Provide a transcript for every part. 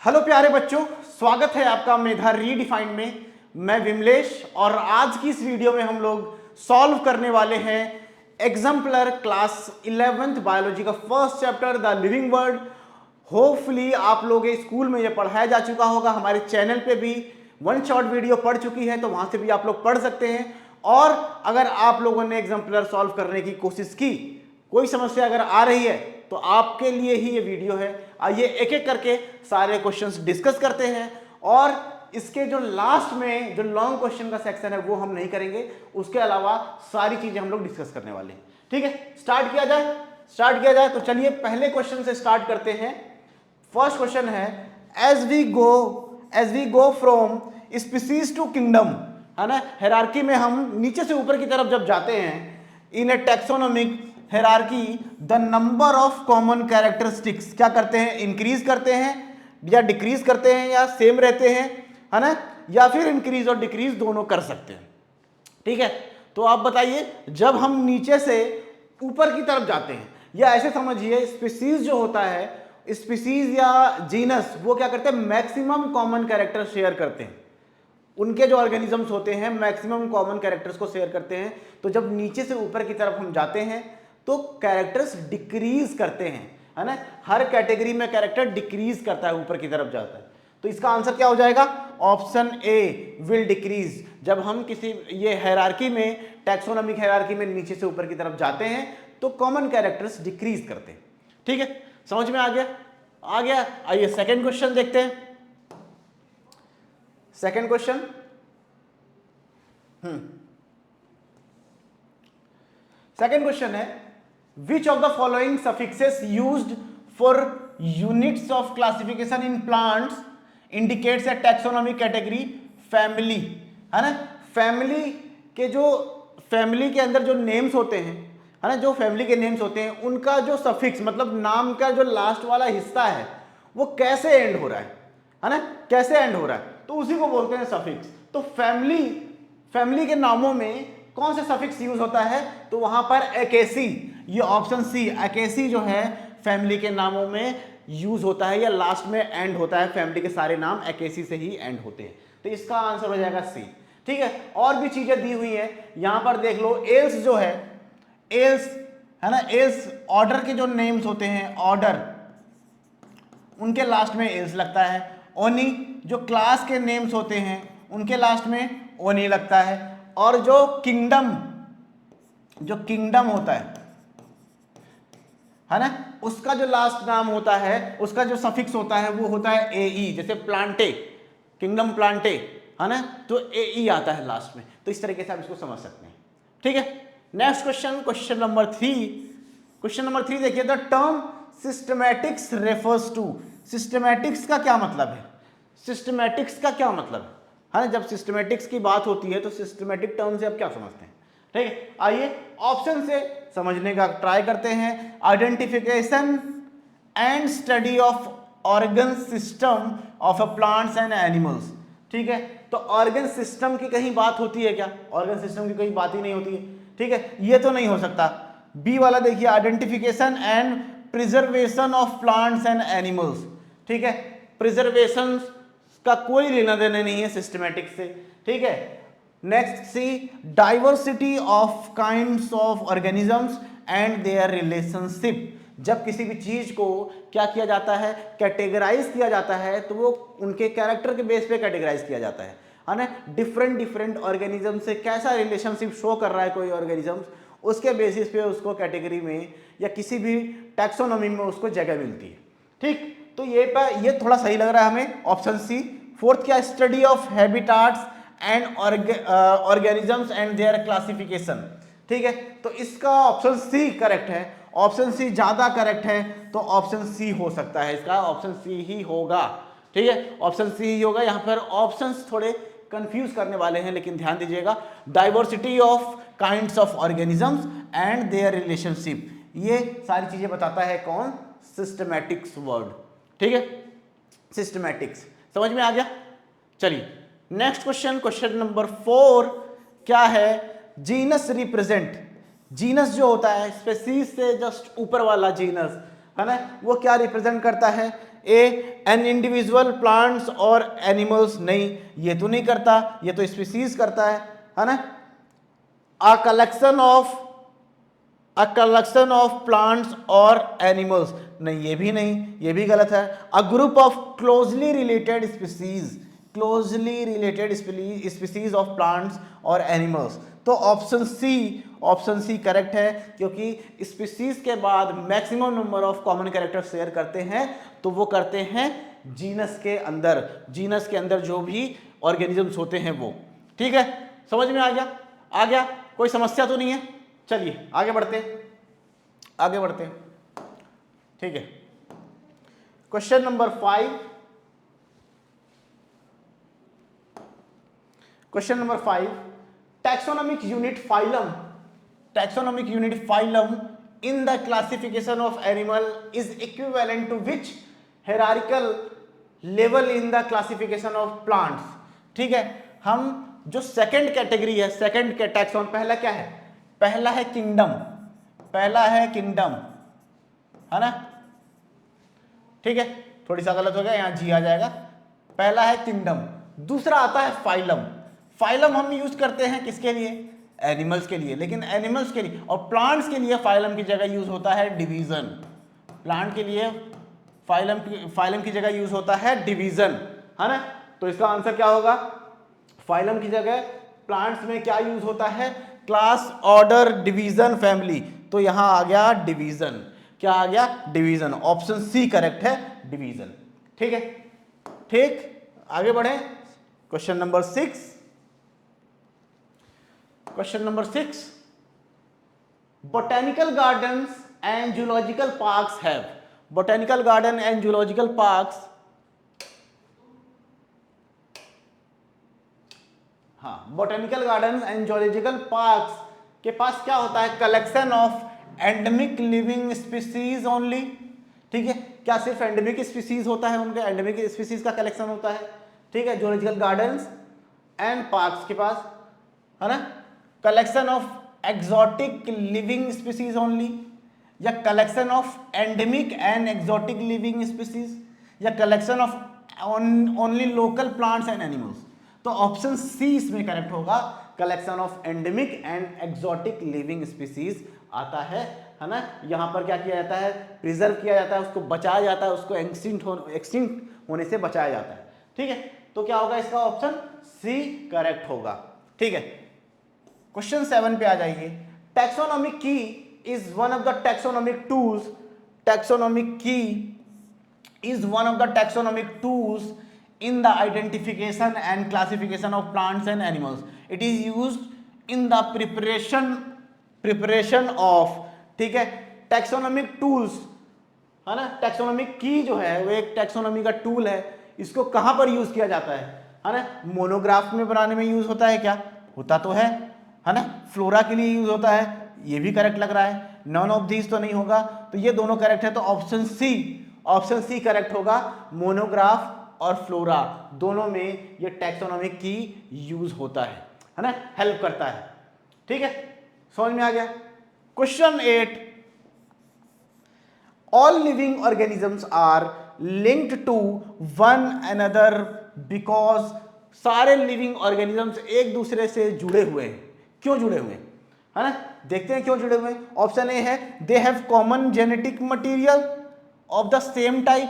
Hello प्यारे बच्चों, स्वागत है आपका मेधा रीडिफाइंड में। मैं विमलेश और आज की इस वीडियो में हम लोग सॉल्व करने वाले हैं एग्जाम्पलर क्लास 11th बायोलॉजी का first chapter the living world. Hopefully आप लोग स्कूल में ये पढ़ाया जा चुका होगा, हमारे चैनल पे भी वन शॉट वीडियो पढ़ चुकी है, तो वहां से भी आप लोग पढ़ सकते हैं। और अगर आप लोगों ने एग्जाम्पलर सॉल्व करने की कोशिश की, कोई समस्या अगर आ रही है तो आपके लिए ही ये वीडियो है। आइए एक एक करके सारे क्वेश्चंस डिस्कस करते हैं, और इसके जो लास्ट में जो लॉन्ग क्वेश्चन का सेक्शन है वो हम नहीं करेंगे, उसके अलावा सारी चीजें हम लोग डिस्कस करने वाले हैं। ठीक है, स्टार्ट किया जाए। तो चलिए पहले क्वेश्चन से स्टार्ट करते हैं। फर्स्ट क्वेश्चन है, as we go from species to kingdom, है ना, हायरार्की में हम नीचे से ऊपर की तरफ जब जाते हैं, in a taxonomic hierarchy the number of common characteristics क्या करते हैं, इंक्रीज करते हैं या डिक्रीज करते हैं या सेम रहते हैं, है ना, या फिर इंक्रीज और डिक्रीज दोनों कर सकते हैं। ठीक है, तो आप बताइए, जब हम नीचे से ऊपर की तरफ जाते हैं, या ऐसे समझिए स्पीसीज जो होता है, स्पीसीज या जीनस, वो क्या करते हैं, मैक्सिमम कॉमन कैरेक्टर शेयर करते हैं। उनके जो ऑर्गेनिजम्स होते हैं मैक्सिमम कॉमन कैरेक्टर्स को शेयर करते हैं। तो जब नीचे से ऊपर की तरफ हम जाते हैं तो कैरेक्टर्स डिक्रीज करते हैं, है ना, हर कैटेगरी में कैरेक्टर डिक्रीज करता है, ऊपर की तरफ जाता है। तो इसका आंसर क्या हो जाएगा, ऑप्शन ए विल डिक्रीज। जब हम किसी ये हायरार्की में, टैक्सोनॉमिक हायरार्की में नीचे से ऊपर की तरफ जाते हैं तो कॉमन कैरेक्टर्स डिक्रीज करते हैं। ठीक है, समझ में आ गया। आइए सेकेंड क्वेश्चन देखते हैं। सेकेंड क्वेश्चन, सेकेंड क्वेश्चन है, which of the following suffixes used for units of classification in plants indicates a taxonomic category family, है ना। फैमिली के अंदर जो नेम्स होते हैं, है ना, जो फैमिली के नेम्स होते हैं, उनका जो सफिक्स मतलब नाम का जो लास्ट वाला हिस्सा है वो कैसे एंड हो रहा है ना, कैसे एंड हो रहा है, तो उसी को बोलते हैं सफिक्स। तो फैमिली के नामों में कौन से सफिक्स यूज होता है, तो वहां पर एकेसी, ये ऑप्शन सी एकेसी जो है फैमिली के नामों में यूज होता है, या लास्ट में एंड होता है। फैमिली के सारे नाम एकेसी से ही एंड होते हैं, तो इसका आंसर हो जाएगा सी। ठीक है, और भी चीजें दी हुई है यहां पर, देख लो। एल्स जो है, एल्स, है ना, एल्स ऑर्डर के जो नेम्स होते हैं, ऑर्डर, उनके लास्ट में एल्स लगता है। ओनी जो क्लास के नेम्स होते हैं उनके लास्ट में ओनी लगता है। और जो किंगडम होता है ना, उसका जो लास्ट नाम होता है, उसका जो सफिक्स होता है वो होता है एई। जैसे प्लांटे, किंगडम प्लांटे, है ना, तो एई आता है लास्ट में। तो इस तरीके से आप इसको समझ सकते हैं। ठीक है, next question, question number three देखिए, the term systematics refers to. Systematics का क्या मतलब है, है ना, जब सिस्टमैटिक्स की बात होती है तो सिस्टमैटिक टर्म से आप क्या समझते हैं। ठीक है, आइए ऑप्शन से समझने का ट्राई करते हैं। Identification and study of organ system of a plants and animals. ठीक है, तो ऑर्गन सिस्टम की कहीं बात होती है क्या, ऑर्गन सिस्टम की कोई बात ही नहीं होती है। ठीक है, ये तो नहीं हो सकता। बी वाला देखिए, identification and preservation of plants and animals. ठीक है, प्रिजर्वेशन का कोई लेना देना नहीं है सिस्टमैटिक से। ठीक है, next C, diversity of kinds of organisms and their relationship. जब किसी भी चीज को क्या किया जाता है, कैटेगराइज किया जाता है, तो वो उनके कैरेक्टर के बेस पे कैटेगराइज किया जाता है ना। डिफरेंट ऑर्गेनिज्म से कैसा रिलेशनशिप शो कर रहा है कोई ऑर्गेनिज्म, उसके बेसिस पे उसको कैटेगरी में या किसी भी टैक्सोनॉमी में उसको जगह मिलती है। ठीक, तो ये थोड़ा सही लग रहा है हमें, ऑप्शन सी। फोर्थ क्या, study of habitats and organisms and there classification. ठीक है, तो इसका ऑप्शन सी करेक्ट है, ऑप्शन सी ज्यादा करेक्ट है, तो ऑप्शन सी हो सकता है, इसका ऑप्शन सी ही होगा। ठीक है, ऑप्शन सी ही होगा। यहां पर ऑप्शंस थोड़े कंफ्यूज करने वाले हैं, लेकिन ध्यान दीजिएगा, diversity of kinds of organisms and their relationship, ये सारी चीजें बताता है कौन, सिस्टमैटिक्स वर्ड। ठीक है, सिस्टमैटिक्स समझ में आ गया। चलिए नेक्स्ट क्वेश्चन नंबर 4 क्या है, जीनस रिप्रेजेंट। जीनस जो होता है स्पेसीज से जस्ट ऊपर वाला जीनस, है ना, वो क्या रिप्रेजेंट करता है, ए एन इंडिविजुअल प्लांट्स और एनिमल्स, नहीं ये तो नहीं करता, ये तो स्पीसीज करता है ना। अ कलेक्शन ऑफ प्लांट्स और एनिमल्स, नहीं ये भी नहीं, ये भी गलत है। A group of closely related species of plants और एनिमल्स, तो ऑप्शन सी करेक्ट है, क्योंकि स्पीसीज के बाद maximum number of common character share करते हैं तो वो करते हैं जीनस के अंदर जो भी ऑर्गेनिजम्स होते हैं वो। ठीक है, समझ में आ गया, कोई समस्या तो नहीं है। चलिए आगे बढ़ते हैं। ठीक है, question number 5, taxonomic unit phylum in the classification of animal is equivalent to which hierarchical level in the classification of plants. ठीक है, हम जो सेकंड कैटेगरी है, सेकंड के टैक्सोन, पहला क्या है, पहला है किंगडम, है ना। ठीक है, थोड़ी सा गलत हो गया, यहां जी आ जाएगा। पहला है किंगडम, दूसरा आता है फाइलम हम यूज करते हैं किसके लिए, एनिमल्स के लिए, लेकिन एनिमल्स के लिए और प्लांट्स के लिए फाइलम की जगह यूज होता है डिवीजन। प्लांट के लिए फाइलम की जगह यूज होता है डिवीजन, है ना। तो इसका आंसर क्या होगा, फाइलम की जगह प्लांट्स में क्या यूज होता है, क्लास, ऑर्डर, डिवीजन, फैमिली, तो यहां आ गया डिवीजन। क्या आ गया, डिवीजन। ऑप्शन सी करेक्ट है, डिवीजन। ठीक है, ठीक, आगे बढ़े। Question number 6, botanical gardens and zoological parks have, botanical garden and zoological parks, हाँ, botanical garden and zoological parks के पास क्या होता है, collection of endemic living species only. ठीक है, क्या सिर्फ एंडेमिक स्पीसीज होता है, उनके एंडेमिक स्पीसीज का कलेक्शन होता है। ठीक है, जूलॉजिकल गार्डन्स एंड पार्क्स के पास, है ना, collection of exotic living species only, या collection of endemic and exotic living species, या collection of only local plants and animals. तो ऑप्शन सी इसमें करेक्ट होगा, collection of endemic and exotic living species आता है ना। यहां पर क्या किया जाता है, प्रिजर्व किया जाता है, उसको बचाया जाता है, उसको एक्सटिंक्ट होने से बचाया जाता है। ठीक है, तो क्या होगा, इसका ऑप्शन सी करेक्ट होगा। ठीक है, क्वेश्चन 7 पे आ जाइए। टैक्सोनॉमिक की is one of the taxonomic tools, taxonomic की is one of the taxonomic tools in the identification and classification of plants and animals. It is used in the preparation of, ठीक है, taxonomic tools, है ना। Taxonomic की जो है वो एक टैक्सोनॉमी का टूल है, इसको कहां पर यूज किया जाता है ना। मोनोग्राफ में बनाने में यूज होता है, क्या होता तो है ना। फ्लोरा के लिए यूज होता है, ये भी करेक्ट लग रहा है। नॉन ऑफ दीज तो नहीं होगा, तो ये दोनों करेक्ट है, तो ऑप्शन सी करेक्ट होगा। मोनोग्राफ और फ्लोरा दोनों में ये टैक्सोनॉमिक की यूज होता है ना, हेल्प करता है। ठीक है, समझ में आ गया। Question 8, all living organisms are linked to one another because, सारे लिविंग ऑर्गेनिजम्स एक दूसरे से जुड़े हुए हैं। क्यों जुड़े हुए हैं, है ना, देखते हैं क्यों जुड़े हुए हैं। ऑप्शन ए है, they have common genetic material of the same type.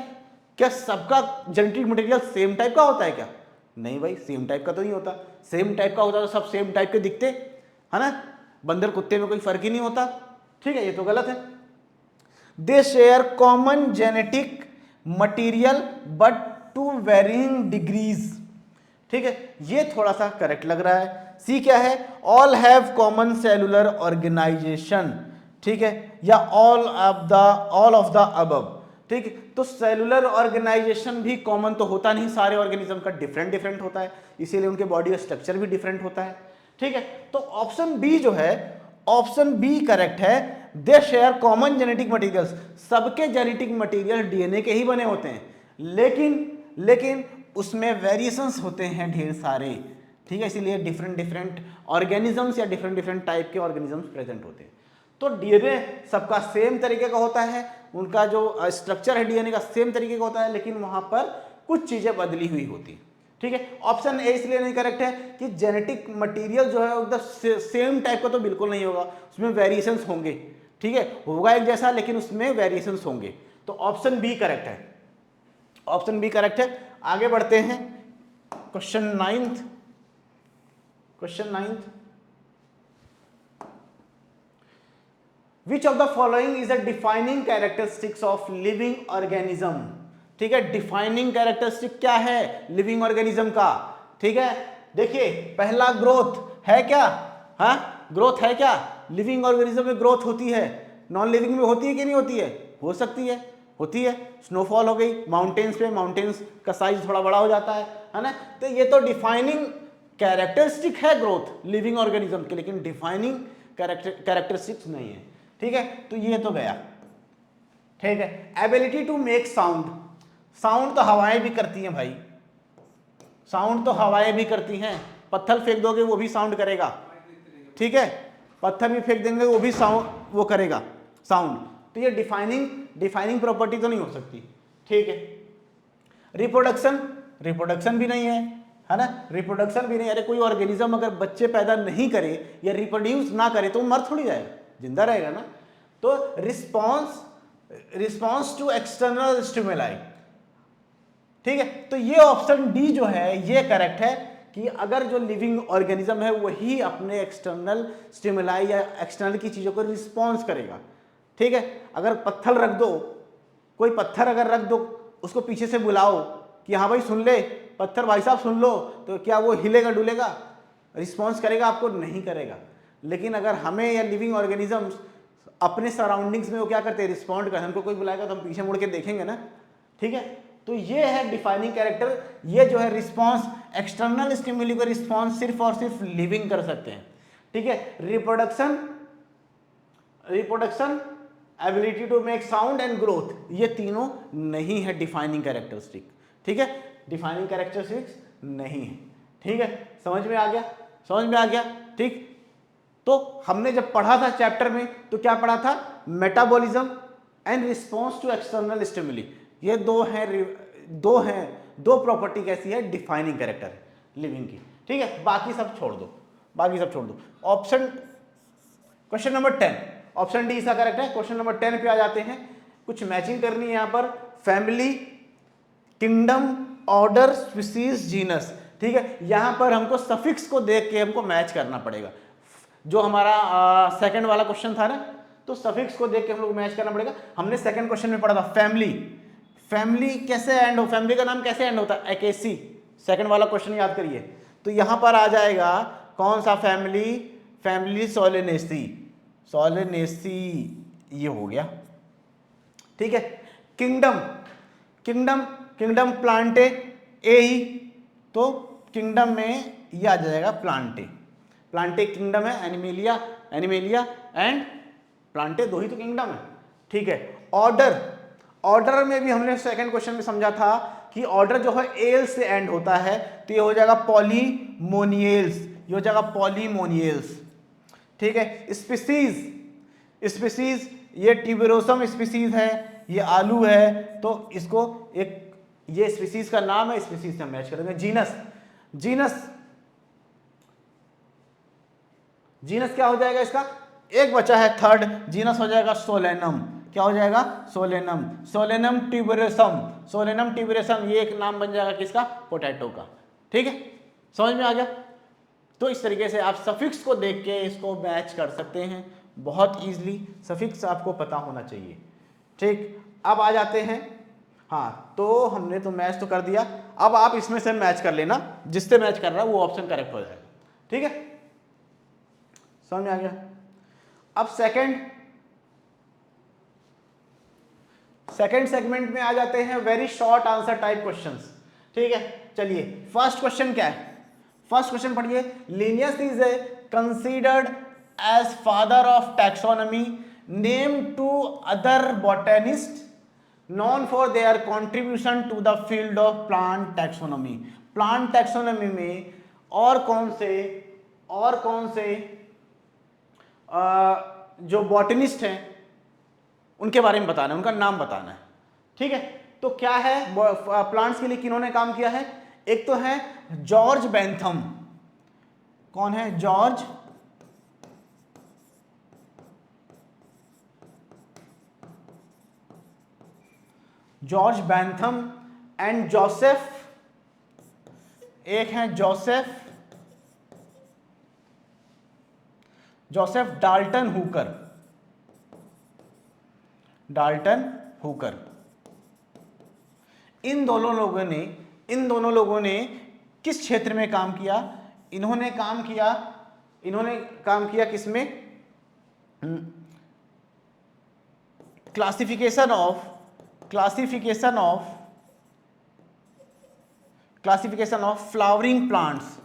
क्या सबका जेनेटिक मटेरियल सेम टाइप का होता है क्या, नहीं भाई, सेम टाइप का तो नहीं होता। सेम टाइप का होता तो सब सेम टाइप के दिखते, है ना, बंदर कुत्ते में कोई फर्क ही नहीं होता। ठीक है, ये तो गलत है। They share common genetic material but to varying degrees. ठीक है, ये थोड़ा सा करेक्ट लग रहा है। सी क्या है, all have common cellular organisation. ठीक है, या ऑल ऑफ द अबव। ठीक है, तो सेलुलर ऑर्गेनाइजेशन भी कॉमन तो होता नहीं, सारे ऑर्गेनिज्म का डिफरेंट होता है, इसीलिए उनके बॉडी का स्ट्रक्चर भी डिफरेंट होता है। ठीक है, तो ऑप्शन बी जो है, ऑप्शन बी करेक्ट है। They share common genetic materials, सबके जेनेटिक मटेरियल डीएनए के ही बने होते हैं, लेकिन उसमें वेरिएशंस होते हैं ढेर सारे। ठीक है, इसीलिए डिफरेंट ऑर्गेनिजम्स या डिफरेंट टाइप के ऑर्गेनिजम्स प्रेजेंट होते हैं। तो डीएनए सबका सेम तरीके का होता है, उनका जो स्ट्रक्चर है डीएनए का सेम तरीके का होता है, लेकिन वहां पर कुछ चीजें बदली हुई होती है। ठीक है, ऑप्शन ए इसलिए नहीं करेक्ट है कि जेनेटिक मटेरियल जो है एकदम सेम टाइप का तो बिल्कुल नहीं होगा, उसमें वेरिएशंस होंगे। ठीक है, होगा एक जैसा लेकिन उसमें वेरिएशंस होंगे। तो ऑप्शन बी करेक्ट है, ऑप्शन बी करेक्ट है। आगे बढ़ते हैं question ninth. Question ninth, which of the following is a defining characteristics of living organism. ठीक है, डिफाइनिंग कैरेक्टरिस्टिक क्या है लिविंग ऑर्गेनिज्म का। ठीक है, देखिए पहला ग्रोथ है क्या, हाँ ग्रोथ है क्या, लिविंग ऑर्गेनिज्म में ग्रोथ होती है, नॉन लिविंग में होती है कि नहीं होती है, हो सकती है, होती है। स्नोफॉल हो गई माउंटेन्स पे, माउंटेन्स का साइज थोड़ा बड़ा हो जाता है ना। तो ये तो डिफाइनिंग कैरेक्टरिस्टिक है ग्रोथ लिविंग ऑर्गेनिज्म के, लेकिन डिफाइनिंग कैरेक्टरिस्टिक्स नहीं है। ठीक है, तो ये तो गया। ठीक है, ability to make sound, sound तो हवाएं भी करती हैं भाई, साउंड तो हवाएं भी करती हैं। पत्थर फेंक दोगे वो भी साउंड करेगा। ठीक है, पत्थर भी फेंक देंगे वो भी साउंड वो करेगा साउंड। तो ये डिफाइनिंग प्रॉपर्टी तो नहीं हो सकती। ठीक है, रिप्रोडक्शन, रिप्रोडक्शन भी नहीं है ना, रिप्रोडक्शन भी नहीं। अरे कोई ऑर्गेनिज्म अगर बच्चे पैदा नहीं करे या रिप्रोड्यूस ना करे तो मर थोड़ी जाएगा, जिंदा रहेगा ना। तो रिस्पॉन्स टू एक्सटर्नल स्टिमुलाई। ठीक है, तो ये ऑप्शन डी जो है ये करेक्ट है कि अगर जो लिविंग ऑर्गेनिज्म है वही अपने एक्सटर्नल स्टिमुलाई या एक्सटर्नल की चीजों को रिस्पॉन्स करेगा। ठीक है, अगर पत्थर रख दो, कोई पत्थर अगर रख दो, उसको पीछे से बुलाओ कि हाँ भाई सुन ले, पत्थर भाई साहब सुन लो, तो क्या वो हिलेगा डुलेगा, रिस्पॉन्स करेगा आपको? नहीं करेगा। लेकिन अगर हमें या लिविंग ऑर्गेनिजम्स अपने सराउंडिंग्स में वो क्या करते हैं, रिस्पॉन्ड करते हैं। हमको कोई बुलाएगा तो हम पीछे मुड़ के देखेंगे ना। ठीक है, तो ये है डिफाइनिंग कैरेक्टर। ये जो है रिस्पॉन्स, एक्सटर्नल स्टिमुली को रिस्पॉन्स सिर्फ और सिर्फ लिविंग कर सकते हैं। ठीक है, reproduction, ability to make sound and growth, ये तीनों नहीं है डिफाइनिंग कैरेक्टरिस्टिक। ठीक है, डिफाइनिंग कैरेक्टरिस्टिक्स नहीं है। ठीक है, समझ में आ गया, समझ में आ गया। ठीक, तो हमने जब पढ़ा था चैप्टर में तो क्या पढ़ा था, metabolism and response to external stimuli. ये दो प्रॉपर्टी कैसी है, डिफाइनिंग कैरेक्टर लिविंग की। ठीक है, बाकी सब छोड़ दो, बाकी सब छोड़ दो। Option question number 10, option D इसका करेक्ट है। क्वेश्चन नंबर 10 पे आ जाते हैं, कुछ मैचिंग करनी है यहाँ पर। Family, kingdom, order, species, genus. ठीक है, यहां पर हमको सफिक्स को देख के हमको मैच करना पड़ेगा। जो हमारा सेकंड वाला क्वेश्चन था ना, तो सफिक्स को देख के हम लोग मैच करना पड़ेगा। हमने सेकंड क्वेश्चन में पढ़ा था फैमिली, फैमिली कैसे एंड हो, फैमिली का नाम कैसे एंड होता है, एकेसी। सेकंड वाला क्वेश्चन याद करिए। तो यहां पर आ जाएगा कौन सा फैमिली, फैमिली सोलेनेसी, सोलेनेसी ये हो गया। ठीक है, किंगडम, किंगडम, किंगडम प्लांटे ए ही, तो किंगडम में ये आ जाएगा प्लांटे। प्लांटे किंगडम है, एनिमेलिया, एनिमेलिया एंड प्लांटे, दो ही तो किंगडम है। ठीक है, ऑर्डर, ऑर्डर में भी हमने सेकंड क्वेश्चन में समझा था कि ऑर्डर जो है एल से एंड होता है, तो ये हो जाएगा पॉलीमोनियल्स, ये हो जाएगा पॉलीमोनियल्स। ठीक है, स्पीसीज, स्पीसीज ये ट्यूबेरोसम स्पीसीज है, ये आलू है, तो इसको एक ये स्पीसीज का नाम है, स्पीसीज से मैच करेंगे। जीनस, जीनस, जीनस क्या हो जाएगा इसका, एक बचा है थर्ड, जीनस हो जाएगा सोलेनम। क्या हो जाएगा, Solanum, Solanum tuberosum, Solanum tuberosum, ये एक नाम बन जाएगा किसका, पोटैटो का। ठीक है, समझ में आ गया। तो इस तरीके से आप सफिक्स को देख के इसको मैच कर सकते हैं बहुत इजीली, सफिक्स आपको पता होना चाहिए। ठीक, अब आ जाते हैं, हाँ तो हमने तो मैच तो कर दिया, अब आप इसमें से मैच कर लेना, जिससे मैच कर रहा है वो ऑप्शन करेक्ट हो जाएगा। ठीक है, समझ में आ गया। अब सेकंड सेगमेंट में आ जाते हैं, very short answer type questions. ठीक है, चलिए फर्स्ट क्वेश्चन क्या है, फर्स्ट क्वेश्चन पढ़िए। Linnaeus is a considered as father of taxonomy, name two other botanist known for their contribution to the field of plant taxonomy. Plant taxonomy में और कौन से जो बॉटनिस्ट हैं उनके बारे में बताना है, उनका नाम बताना है। ठीक है, तो क्या है प्लांट्स के लिए किन्होंने काम किया है? एक तो है जॉर्ज बेंथम। कौन है? जॉर्ज बेंथम एंड जोसेफ, एक है जोसेफ डाल्टन हुकर। इन दोनों लोगों ने किस क्षेत्र में काम किया? इन्होंने काम किया किसमें? क्लासिफिकेशन ऑफ फ्लावरिंग प्लांट्स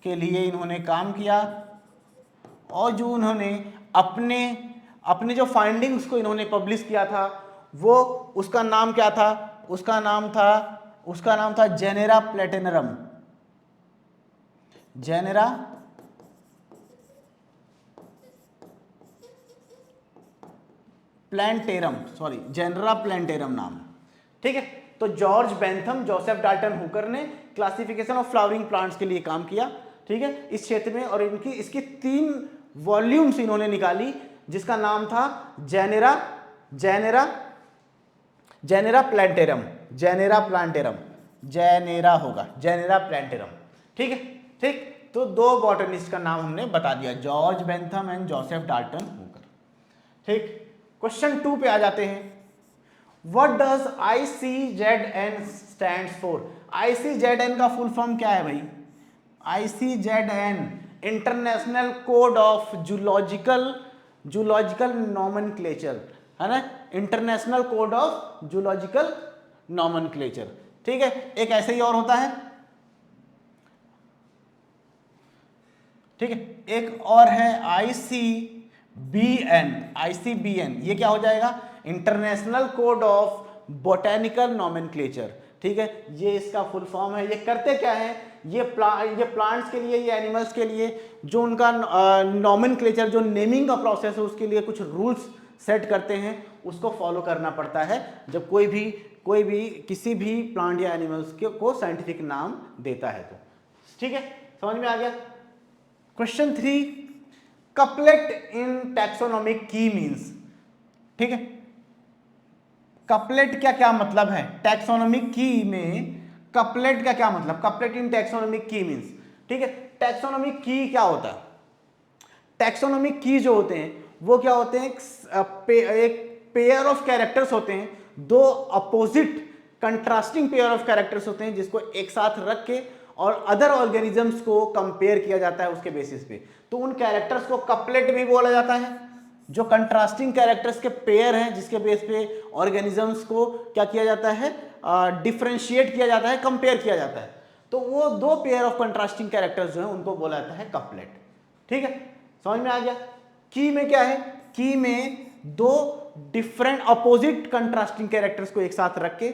के लिए इन्होंने काम किया। और जो उन्होंने अपने जो फाइंडिंग्स को इन्होंने पब्लिश किया था, वो उसका नाम क्या था? उसका नाम था जेनेरा प्लैंटेरम नाम। ठीक है, तो George Bentham, Joseph Dalton Hooker ने क्लासिफिकेशन ऑफ फ्लावरिंग प्लांट्स के लिए काम किया। ठीक है, इस क्षेत्र में, और इसकी 3 वॉल्यूम्स इन्होंने निकाली, जिसका नाम था जेनेरा प्लैंटेरम। ठीक है, ठीक। तो 2 बॉटनिस्ट का नाम हमने बता दिया, George Bentham and Joseph Dalton Hooker. ठीक, क्वेश्चन 2 पे आ जाते हैं। What does ICZN stands for? ICZN का फुल फॉर्म क्या है भाई? ICZN international code of zoological nomenclature, है ना? International code of zoological nomenclature. ठीक है, एक ऐसे ही और होता है। ठीक है, एक और है ICBN। ये क्या हो जाएगा? International code of botanical nomenclature. ठीक है, ये इसका फुल फॉर्म है। ये करते क्या है? ये प्लांट्स के लिए, ये एनिमल्स के लिए जो उनका नॉमेनक्लेचर, जो नेमिंग का प्रोसेस है, उसके लिए कुछ रूल्स सेट करते हैं, उसको फॉलो करना पड़ता है जब कोई भी किसी भी प्लांट या एनिमल्स को साइंटिफिक नाम देता है तो। ठीक है, समझ में आ गया? क्वेश्चन 3, कपलेट इन टैक्सोनॉमिक की मीन्स। ठीक है, कपलेट क्या क्या मतलब है? टैक्सोनॉमिक की में कपलेट का क्या मतलब? कपलेट इन टैक्सोनॉमिक की मीन्स। ठीक है, टैक्सोनॉमिक की क्या होता है? टैक्सोनॉमिक की जो होते हैं वो क्या होते हैं? एक पेयर ऑफ कैरेक्टर्स होते हैं, 2 opposite contrasting pair of characters होते हैं, जिसको एक साथ रख के और अदर ऑर्गेनिजम्स को कंपेयर किया जाता है उसके बेसिस पे। तो उन कैरेक्टर्स को कपलेट भी बोला जाता है। जो कंट्रास्टिंग कैरेक्टर्स के पेयर हैं, जिसके बेस पे ऑर्गेनिजम्स को क्या किया जाता है? डिफरेंशिएट किया जाता है, कंपेयर किया जाता है। तो वो 2 पेयर ऑफ कंट्रास्टिंग कैरेक्टर्स जो हैं उनको बोला जाता है कपलेट। ठीक है, समझ में आ गया? की में क्या है? की में 2 डिफरेंट अपोजिट कंट्रास्टिंग कैरेक्टर्स को एक साथ रख के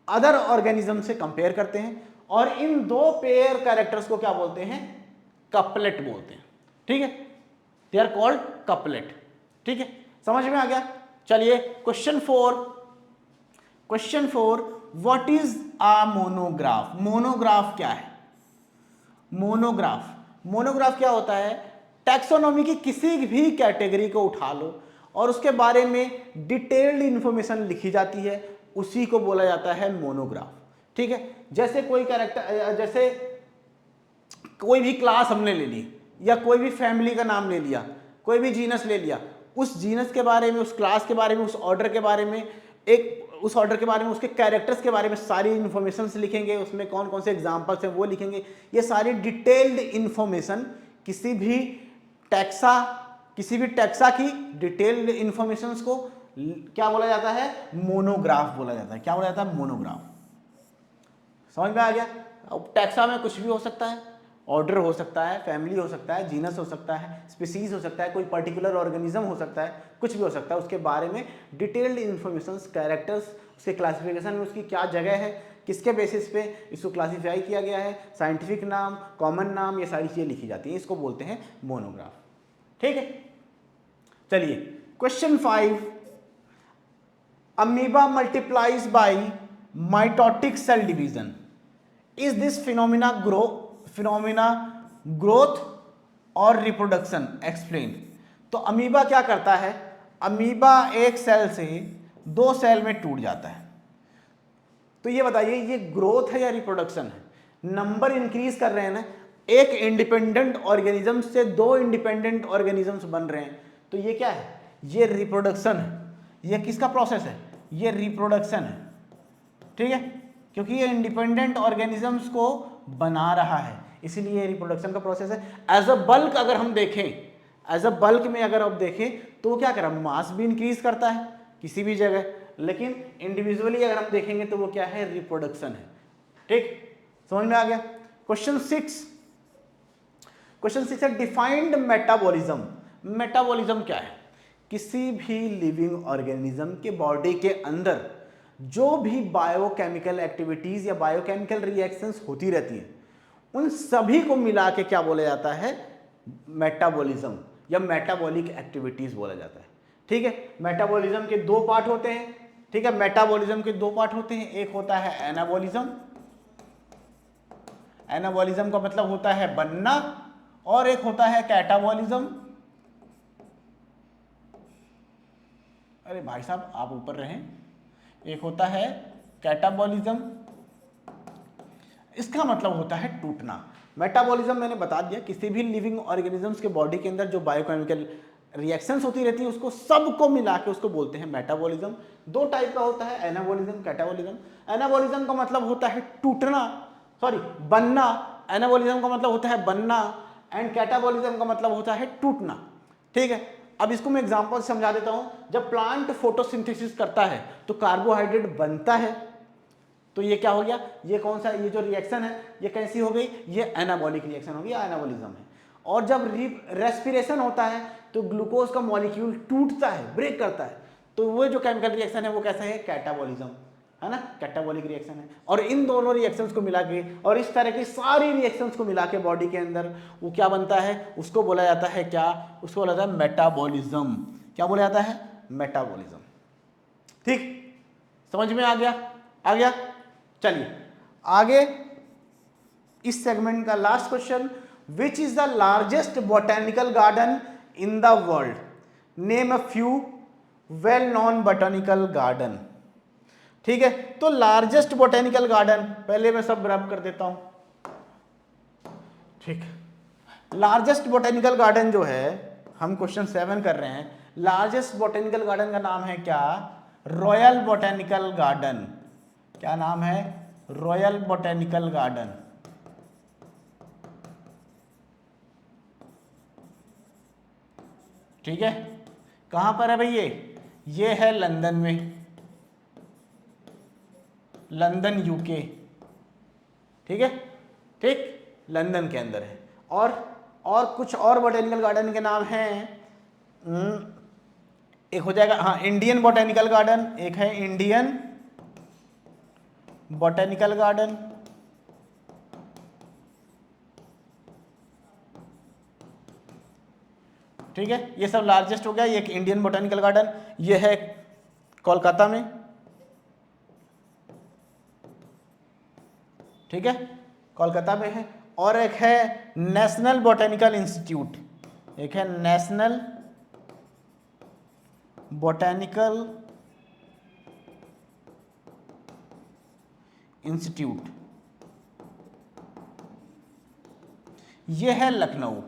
अदर ऑर्गेनिज्म से कंपेयर करते हैं, और इन 2 पेयर कैरेक्टर्स को क्या बोलते हैं? कपलेट बोलते हैं। ठीक है, दे आर कॉल्ड कपलेट। ठीक है, समझ में आ गया? चलिए question 4, what is a monograph? Monograph क्या है? मोनोग्राफ क्या होता है? टैक्सोनॉमी की किसी भी कैटेगरी को उठा लो और उसके बारे में डिटेल्ड इंफॉर्मेशन लिखी जाती है, उसी को बोला जाता है मोनोग्राफ। ठीक है, जैसे कोई भी क्लास हमने ले ली, या कोई भी फैमिली का नाम ले लिया, कोई भी जीनस ले लिया, उस जीनस के बारे में, उस क्लास के बारे में, उस ऑर्डर के बारे में, उसके कैरेक्टर्स के बारे में सारी इन्फॉर्मेशन लिखेंगे, उसमें कौन कौन से एग्जाम्पल्स हैं वो लिखेंगे। ये सारी डिटेल्ड इन्फॉर्मेशन किसी भी टैक्सा की डिटेल्ड इन्फॉर्मेशन को क्या बोला जाता है? मोनोग्राफ बोला जाता है। क्या बोला जाता है? मोनोग्राफ। समझ में आ गया? अब टैक्सा में कुछ भी हो सकता है, ऑर्डर हो सकता है, फैमिली हो सकता है, जीनस हो सकता है, स्पीसीज हो सकता है, कोई पर्टिकुलर ऑर्गेनिज्म हो सकता है, कुछ भी हो सकता है। उसके बारे में डिटेल्ड इन्फॉर्मेशन, कैरेक्टर्स, उसके क्लासिफिकेशन में उसकी क्या जगह है, किसके बेसिस पे इसको क्लासीफाई किया गया है, साइंटिफिक नाम, कॉमन नाम, ये सारी चीज़ें लिखी जाती हैं, इसको बोलते हैं मोनोग्राफ। ठीक है, चलिए question 5, amoeba multiplies by mitotic cell division, is this phenomena growth और रिप्रोडक्शन एक्सप्लेन। तो अमीबा क्या करता है, अमीबा एक सेल से 2 सेल में टूट जाता है। तो ये बताइए ये ग्रोथ है या रिप्रोडक्शन है? नंबर इंक्रीज कर रहे हैं ना, एक इंडिपेंडेंट ऑर्गेनिज्म से 2 इंडिपेंडेंट ऑर्गेनिजम्स बन रहे हैं, तो ये क्या है, ये रिप्रोडक्शन है। ये किसका प्रोसेस है, ये रिप्रोडक्शन है। ठीक है, क्योंकि ये इंडिपेंडेंट ऑर्गेनिजम्स को बना रहा है, इसीलिए रिप्रोडक्शन का प्रोसेस है। एज अ बल्क अगर हम देखें, एज अ बल्क में अगर आप देखें तो क्या कर रहा है, मास भी इंक्रीज करता है किसी भी जगह, लेकिन इंडिविजुअली अगर हम देखेंगे तो वो क्या है, रिप्रोडक्शन है। ठीक, समझ में आ गया। क्वेश्चन 6 है डिफाइंड मेटाबॉलिज्म। मेटाबॉलिज्म क्या है, किसी भी लिविंग ऑर्गेनिज्म के बॉडी के अंदर जो भी बायोकेमिकल एक्टिविटीज या बायोकेमिकल रिएक्शंस होती रहती हैं, उन सभी को मिला के क्या बोला जाता है, मेटाबॉलिज्म या मेटाबॉलिक एक्टिविटीज बोला जाता है। ठीक है, मेटाबॉलिज्म के 2 पार्ट होते हैं। ठीक है, मेटाबॉलिज्म के 2 पार्ट होते हैं, एक होता है एनाबॉलिज्म, एनाबॉलिज्म का मतलब होता है बनना, और एक होता है कैटाबॉलिज्म। अरे भाई साहब आप ऊपर रहें। एक होता है कैटाबॉलिज्म, इसका मतलब होता है टूटना। मेटाबॉलिज्म मैंने बता दिया, किसी भी लिविंग ऑर्गेनिजम्स के बॉडी के अंदर जो बायोकेमिकल रिएक्शंस होती रहती है उसको सबको मिला के उसको बोलते हैं मेटाबॉलिज्म। 2 टाइप का होता है, एनाबॉलिज्म, कैटाबॉलिज्म। एनाबॉलिज्म का मतलब होता है टूटना, सॉरी बनना। एनाबॉलिज्म का मतलब होता है बनना एंड कैटाबॉलिज्म का मतलब होता है टूटना। ठीक है, अब इसको मैं एग्जांपल से समझा देता हूं। जब प्लांट फोटोसिंथेसिस करता है तो कार्बोहाइड्रेट बनता है, तो ये क्या हो गया, ये कौन सा, ये जो रिएक्शन है ये कैसी हो गई, ये एनाबॉलिक रिएक्शन हो गई, एनाबॉलिज्म है। और जब रेस्पिरेशन होता है तो ग्लूकोज का मॉलिक्यूल टूटता है, ब्रेक करता है, तो वो जो केमिकल रिएक्शन है वो कैसा है, कैटाबॉलिज्म है ना, कैटाबॉलिक रिएक्शन है। और इन दोनों रिएक्शंस को मिला के और इस तरह की सारी रिएक्शंस को मिला के बॉडी के अंदर वो क्या बनता है, उसको बोला जाता है क्या, उसको बोला जाता है मेटाबॉलिज्म। क्या बोला जाता है, मेटाबॉलिज्म। ठीक, समझ में आ गया, आ गया। चलिए आगे इस सेगमेंट का last question, which is the largest botanical garden in the world, name a few well non botanical garden. ठीक है, तो लार्जेस्ट बोटेनिकल गार्डन, पहले मैं सब रब कर देता हूं। ठीक, लार्जेस्ट बोटेनिकल गार्डन जो है, हम क्वेश्चन 7 कर रहे हैं, लार्जेस्ट बोटेनिकल गार्डन का नाम है क्या, रॉयल बोटेनिकल गार्डन। क्या नाम है, रॉयल बोटेनिकल गार्डन। ठीक है, कहां पर है भाई, ये है लंदन में, लंदन यूके। ठीक है, ठीक, लंदन के अंदर है। और कुछ और बोटेनिकल गार्डन के नाम हैं, एक हो जाएगा हाँ इंडियन बोटेनिकल गार्डन, एक है इंडियन बोटेनिकल गार्डन। ठीक है, ये सब लार्जेस्ट हो गया। ये इंडियन बोटेनिकल गार्डन, ये है कोलकाता में। ठीक है, कोलकाता में है। और एक है नेशनल बोटेनिकल इंस्टीट्यूट, एक है नेशनल बोटेनिकल इंस्टीट्यूट, ये है लखनऊ।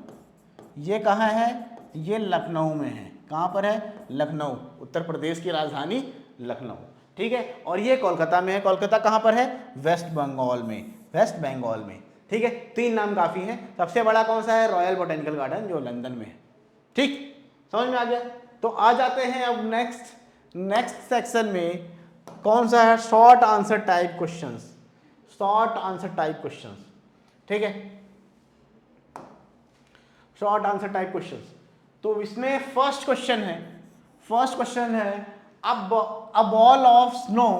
ये कहाँ है, ये लखनऊ में है। कहाँ पर है, लखनऊ, उत्तर प्रदेश की राजधानी लखनऊ। ठीक है, और ये कोलकाता में है। कोलकाता कहाँ पर है, वेस्ट बंगाल में, वेस्ट बंगाल में। ठीक है, 3 नाम काफ़ी हैं। सबसे बड़ा कौन सा है, रॉयल बोटेनिकल गार्डन जो लंदन में है। ठीक, समझ में आ गया। तो आ जाते हैं अब नेक्स्ट सेक्शन में, कौन सा है, short answer type questions, short answer type questions. ठीक है, शॉर्ट आंसर टाइप क्वेश्चंस। तो इसमें फर्स्ट क्वेश्चन है a ball of snow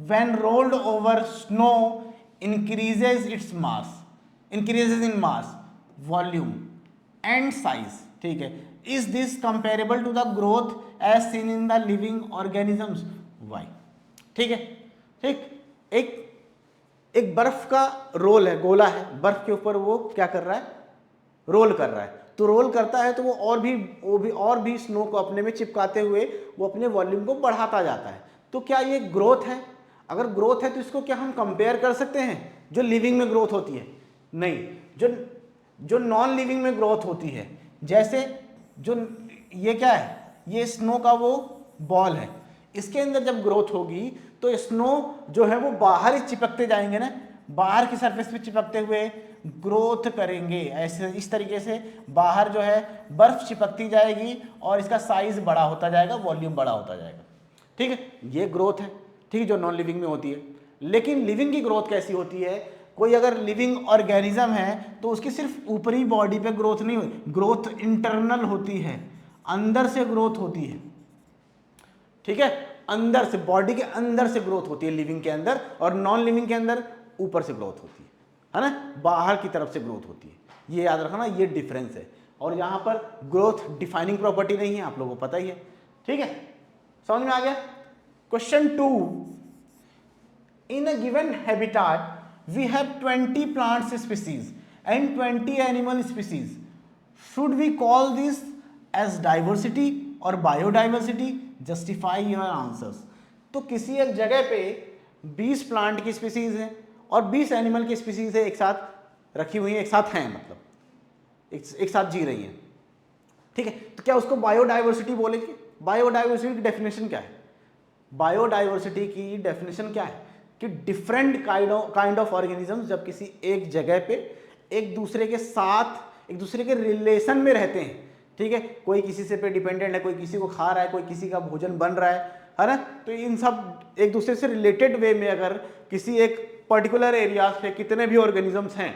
when rolled over snow increases in mass, volume and size, ठीक है। is this comparable to the growth as seen in the living organisms? why? ठीक है, ठीक। एक बर्फ का रोल है, गोला है, बर्फ के ऊपर वो क्या कर रहा है, रोल कर रहा है। तो रोल करता है तो वो और भी स्नो को अपने में चिपकाते हुए वो अपने वॉल्यूम को बढ़ाता जाता है। तो क्या ये ग्रोथ है? अगर ग्रोथ है तो इसको क्या हम कंपेयर कर सकते हैं जो लिविंग में ग्रोथ होती है? नहीं। जो नॉन लिविंग में ग्रोथ होती है, जैसे जो ये क्या है, ये स्नो का वो बॉल है, इसके अंदर जब ग्रोथ होगी तो स्नो जो है वो बाहर ही चिपकते जाएंगे ना, बाहर की सरफेस पे चिपकते हुए ग्रोथ करेंगे। ऐसे इस तरीके से बाहर जो है बर्फ चिपकती जाएगी और इसका साइज बड़ा होता जाएगा, वॉल्यूम बड़ा होता जाएगा, ठीक है। ये ग्रोथ है, ठीक है, जो नॉन लिविंग में होती है। लेकिन लिविंग की ग्रोथ कैसी होती है? कोई अगर लिविंग ऑर्गेनिज्म है तो उसकी सिर्फ ऊपरी बॉडी पे ग्रोथ नहीं होती, ग्रोथ इंटरनल होती है, अंदर से ग्रोथ होती है, ठीक है। अंदर से, बॉडी के अंदर से ग्रोथ होती है लिविंग के अंदर, और नॉन लिविंग के अंदर ऊपर से ग्रोथ होती है ना, बाहर की तरफ से ग्रोथ होती है। ये याद रखना, ये डिफरेंस है। और यहाँ पर ग्रोथ डिफाइनिंग प्रॉपर्टी नहीं है, आप लोगों को पता ही है, ठीक है। समझ में आ गया? Question 2, in a given habitat we have 20 plants species and 20 animal species, should we call this as diversity और बायोडाइवर्सिटी? Justify your answers. तो किसी एक जगह पे 20 प्लांट की स्पीसीज है और 20 एनिमल की स्पीसीज है, एक साथ रखी हुई है, एक साथ हैं, मतलब एक साथ जी रही हैं, ठीक है। तो क्या उसको बायोडाइवर्सिटी बोलेंगे? बायोडाइवर्सिटी की डेफिनेशन क्या है? बायोडाइवर्सिटी की डेफिनेशन क्या है कि डिफरेंट काइंड ऑफ ऑर्गेनिज्म जब किसी एक जगह पे एक दूसरे के साथ, एक दूसरे के रिलेशन में रहते हैं, ठीक है। कोई किसी से पे डिपेंडेंट है, कोई किसी को खा रहा है, कोई किसी का भोजन बन रहा है ना। तो इन सब एक दूसरे से रिलेटेड वे में अगर किसी एक पर्टिकुलर एरियाज पे कितने भी ऑर्गेनिजम्स हैं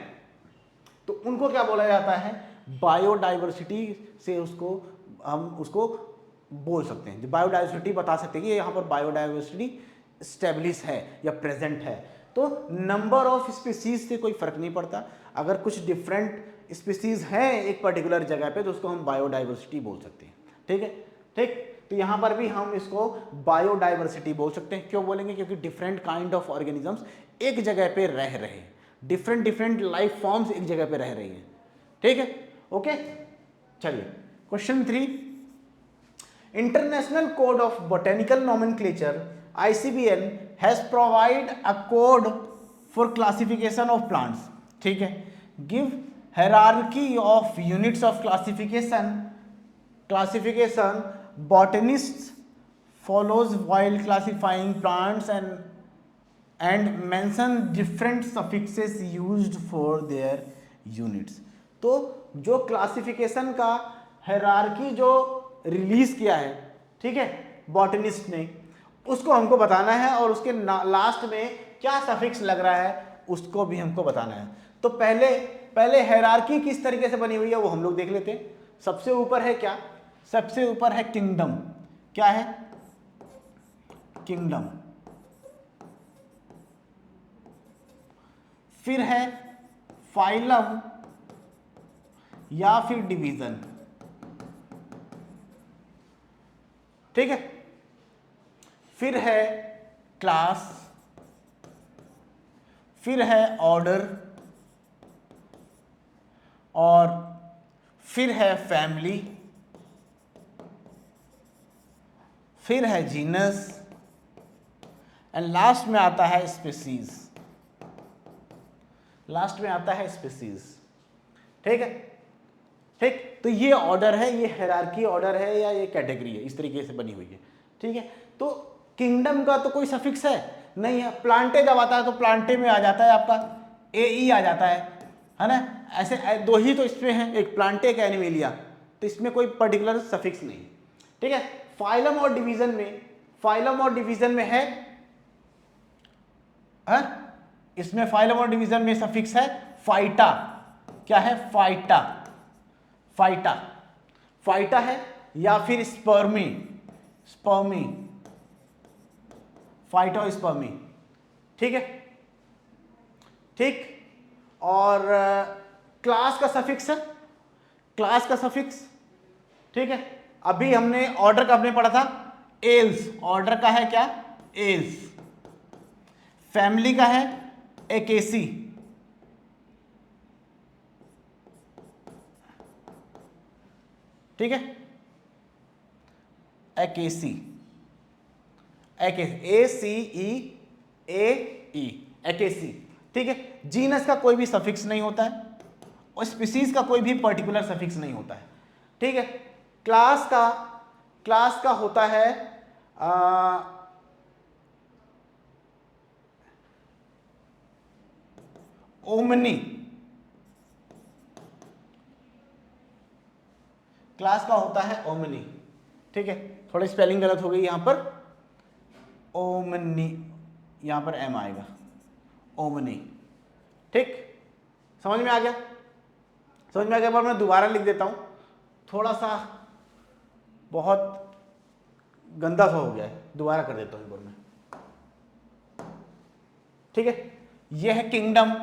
तो उनको क्या बोला जाता है? बायोडाइवर्सिटी से उसको हम उसको बोल सकते हैं, बायोडाइवर्सिटी बता सकते हैं कि यहाँ पर बायोडाइवर्सिटी स्टेब्लिश है या प्रेजेंट है। तो नंबर ऑफ स्पीसीज से कोई फर्क नहीं पड़ता, अगर कुछ डिफरेंट स्पीसीज हैं एक पर्टिकुलर जगह पे तो उसको हम बायोडाइवर्सिटी बोल सकते हैं, ठीक है, ठीक। तो यहाँ पर भी हम इसको बायोडाइवर्सिटी बोल सकते हैं। क्यों बोलेंगे? क्योंकि डिफरेंट काइंड ऑफ ऑर्गेनिजम्स एक जगह पे रह रहे हैं, डिफरेंट लाइफ फॉर्म्स एक जगह पे रह रही हैं, ठीक है, ओके। चलिए question 3, international code of botanical nomenclature ICBN has provide a code for classification of plants, ठीक है। Give hierarchy of units of classification botanists follows while classifying plants and mention different suffixes used for their units। तो जो classification का hierarchy जो release किया है, ठीक है, बॉटनिस्ट ने, उसको हमको बताना है और उसके लास्ट में क्या सफिक्स लग रहा है उसको भी हमको बताना है। तो पहले हायरार्की किस तरीके से बनी हुई है वो हम लोग देख लेते हैं। सबसे ऊपर है क्या? सबसे ऊपर है किंगडम। क्या है? किंगडम। फिर है फाइलम या फिर डिवीजन, ठीक है। फिर है क्लास, फिर है ऑर्डर, और फिर है फैमिली, फिर है जीनस, एंड लास्ट में आता है स्पीसीज। लास्ट में आता है स्पीसीज, ठीक है, ठीक। तो ये ऑर्डर है, ये हायरार्की ऑर्डर है या ये कैटेगरी है, इस तरीके से बनी हुई है, ठीक है। तो किंगडम का तो कोई सफिक्स है नहीं है। प्लांटे जब आता है तो प्लांटे में आ जाता है आपका AE आ जाता है ना। ऐसे दो ही तो इसमें है, एक प्लांटे एक एनिमेलिया, तो इसमें कोई पर्टिकुलर सफिक्स नहीं, ठीक है। फाइलम और डिवीजन में, फाइलम और डिवीजन में है, इसमें फाइलम और डिवीजन में सफिक्स है फाइटा। क्या है? फाइटा। फाइटा, फाइटा है, या फिर स्पर्मी, स्पर्मी, फाइटोस्पर्मी, ठीक है, ठीक। और क्लास का सफिक्स है, क्लास का सफिक्स, ठीक है। अभी हमने ऑर्डर का आपने पढ़ा था एल्स, ऑर्डर का है क्या, एल्स। फैमिली का है एकेसी, ठीक है, एकेसी, ए सी ई ए ई, एकेसी, ठीक है। जीनस का कोई भी सफिक्स नहीं होता है और स्पीसीज का कोई भी पर्टिकुलर सफिक्स नहीं होता है, ठीक है। क्लास का होता है ओमनी, क्लास का होता है ओमनी, ठीक है। थोड़ी स्पेलिंग गलत हो गई यहां पर, ओमनी, यहां पर एम आएगा, ओमनी, ठीक। समझ में आ गया, समझ में आ गया। पर मैं दोबारा लिख देता हूं, थोड़ा सा बहुत गंदा सा हो गया है, दोबारा कर देता हूं एक बार में, ठीक है। यह है किंगडम,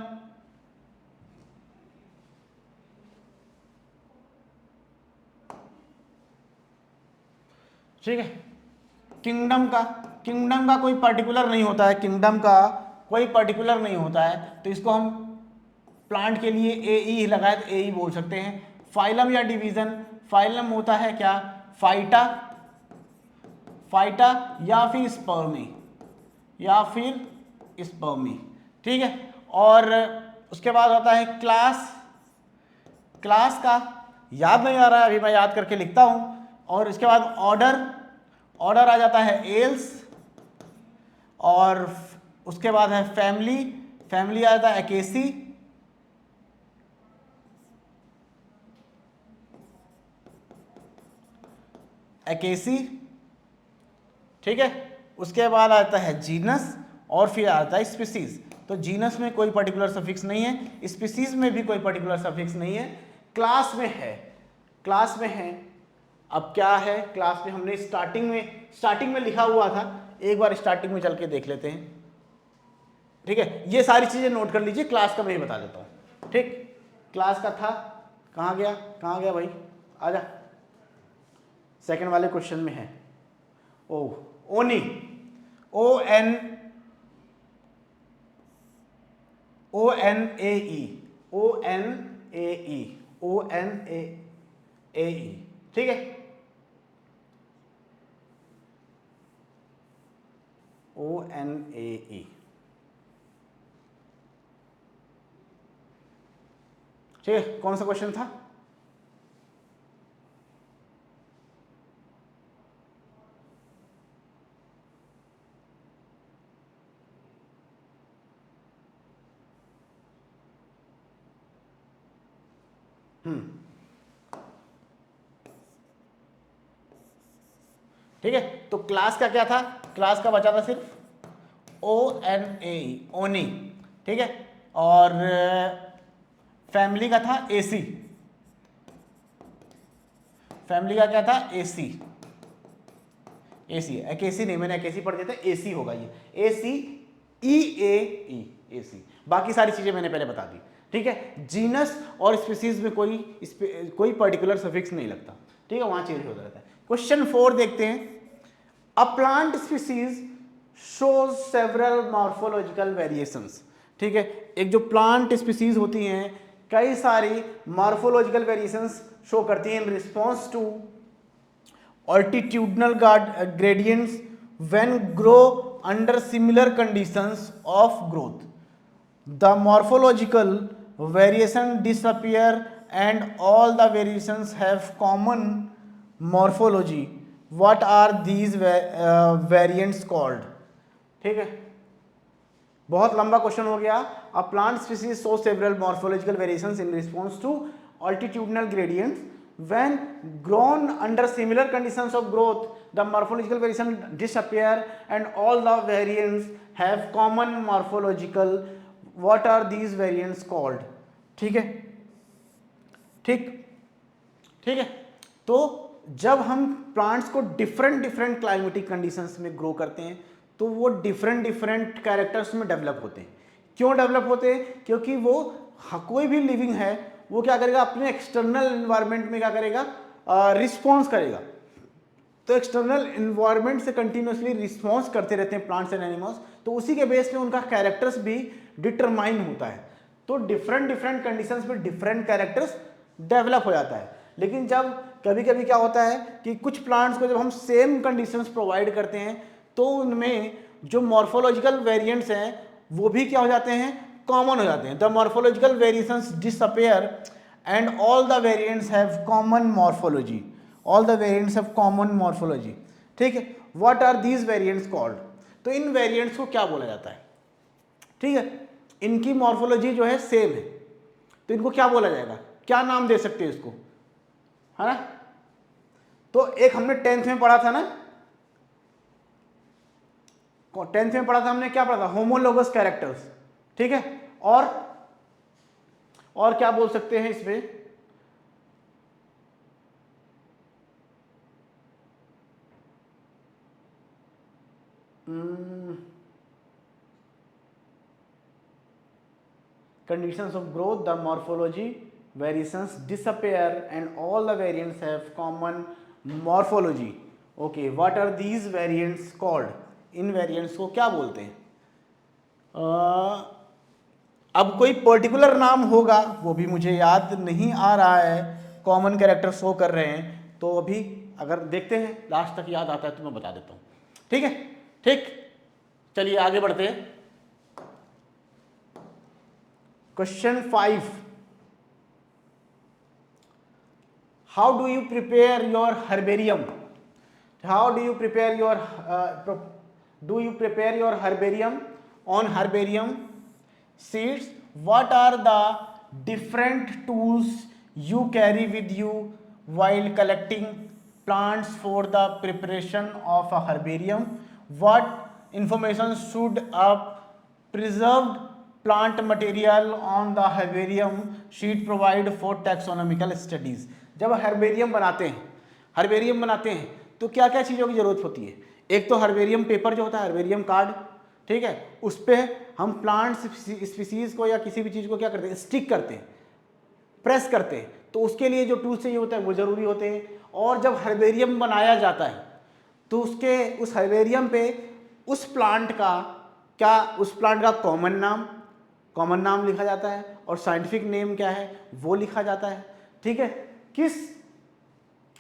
ठीक है। किंगडम का कोई पर्टिकुलर नहीं होता है, किंगडम का कोई पर्टिकुलर नहीं होता है, तो इसको हम प्लांट के लिए ए ई लगाए तो ए ई बोल सकते हैं। फाइलम या डिवीजन, फाइलम होता है क्या, फाइटा, फाइटा या फिर स्पर्मी, या फिर स्पर्मी, ठीक है। और उसके बाद होता है क्लास, क्लास का याद नहीं आ रहा है अभी, मैं याद करके लिखता हूं। और इसके बाद ऑर्डर, ऑर्डर आ जाता है एल्स, और उसके बाद है फैमिली, फैमिली आ जाता है एकेसी, एकेसी, ठीक है। उसके बाद आता है जीनस, और फिर आता है स्पीसीज। तो जीनस में कोई पर्टिकुलर सफिक्स नहीं है, स्पीसीज में भी कोई पर्टिकुलर सफिक्स नहीं है, क्लास में है, क्लास में है। अब क्या है क्लास में, हमने स्टार्टिंग में लिखा हुआ था, एक बार स्टार्टिंग में चल के देख लेते हैं, ठीक है। ये सारी चीजें नोट कर लीजिए, क्लास का मैं ही बता देता हूं, ठीक। क्लास का था, कहां गया भाई, आजा, सेकंड वाले क्वेश्चन में है, ओनी, O N A E, O N A E, O N A E, ठीक है। ओ एन ए ई, ठीक है। कौन सा क्वेश्चन था, ठीक है। तो क्लास का क्या था, क्लास का बचा था सिर्फ ओ एन ए, ओनी, ठीक है। और फैमिली का था एसी, फैमिली का क्या था एसी, एसी, एकेसी नहीं, मैंने एकेसी पढ़ दिया था, एसी होगा ये, एसी ई ए ई, एसी। बाकी सारी चीजें मैंने पहले बता दी, ठीक है। जीनस और स्पीसीज में कोई पर्टिकुलर सफिक्स नहीं लगता, ठीक है, वहां चेंज होता रहता है। क्वेश्चन 4 देखते हैं, a plant species shows several morphological variations, ठीक है। एक जो प्लांट स्पीसीज होती हैं कई सारी मॉर्फोलॉजिकल वेरिएशंस शो करती हैं in response to altitudinal gradients when grow under similar conditions of growth. The morphological variation disappear and all the variations have common morphology. What are these variants called? ठीक है, बहुत लंबा question हो गया। A plant species shows several morphological variations in response to altitudinal gradients. When grown under similar conditions of growth, the morphological variation disappear and all the variants have common morphological. What are these variants called? ठीक है, ठीक। ठीक है। तो जब हम plants को different different climatic conditions में ग्रो करते हैं तो वो डिफरेंट डिफरेंट कैरेक्टर्स में डेवलप होते हैं। क्यों डेवलप होते हैं? क्योंकि वो कोई भी लिविंग है वो क्या करेगा, अपने एक्सटर्नल एनवायरनमेंट में क्या करेगा, रिस्पॉन्स करेगा। तो एक्सटर्नल एनवायरनमेंट से कंटिन्यूसली रिस्पॉन्स करते रहते हैं प्लांट्स एंड एनिमल्स, तो उसी के बेस पे उनका कैरेक्टर्स भी डिटरमाइन होता है। तो डिफरेंट डिफरेंट कंडीशंस में डिफरेंट कैरेक्टर्स डेवलप हो जाता है। लेकिन जब कभी कभी क्या होता है कि कुछ प्लांट्स को जब हम सेम कंडीशंस प्रोवाइड करते हैं तो उनमें जो मॉर्फोलॉजिकल वेरिएंट्स हैं वो भी क्या हो जाते हैं, कॉमन हो जाते हैं। The morphological variations disappear and all the variants have common morphology, all the variants have common morphology. ठीक है, what are these variants called? तो इन वेरिएंट्स को क्या बोला जाता है? ठीक है, इनकी मॉर्फोलॉजी जो है सेम है, तो इनको क्या बोला जाएगा, क्या नाम दे सकते हैं इसको, है ना? तो एक हमने 10th में पढ़ा था ना, 10th में पढ़ा था हमने, क्या पढ़ा था, होमोलोगस कैरेक्टर्स। ठीक है, और क्या बोल सकते हैं इसमें, conditions of growth, the morphology variations disappear and all the variants have common morphology. Okay, what are these variants called? In variants को क्या बोलते हैं? अब कोई पर्टिकुलर नाम होगा वो भी मुझे याद नहीं आ रहा है, कॉमन कैरेक्टर शो कर रहे हैं, तो अभी अगर देखते हैं लास्ट तक याद आता है तो मैं बता देता हूँ। ठीक है, ठीक, चलिए आगे बढ़ते हैं। Question 5, how do you prepare your herbarium? How do you prepare your herbarium? On herbarium seeds, what are the different tools you carry with you while collecting plants for the preparation of a herbarium? What information should a preserved plant material on the herbarium sheet provide for taxonomical studies? जब herbarium बनाते हैं तो क्या क्या चीज़ों की जरूरत होती है? एक तो हर्बेरियम पेपर जो होता है, हर्बेरियम कार्ड, ठीक है, उस पर हम प्लांट स्पीसीज को या किसी भी चीज़ को क्या करते हैं, स्टिक करते हैं, प्रेस करते हैं, तो उसके लिए जो टूल चाहिए होता है वो ज़रूरी होते हैं। और जब हर्बेरियम बनाया जाता है तो उस हर्बेरियम पे उस प्लांट का कॉमन नाम लिखा जाता है और साइंटिफिक नेम क्या है वो लिखा जाता है। ठीक है,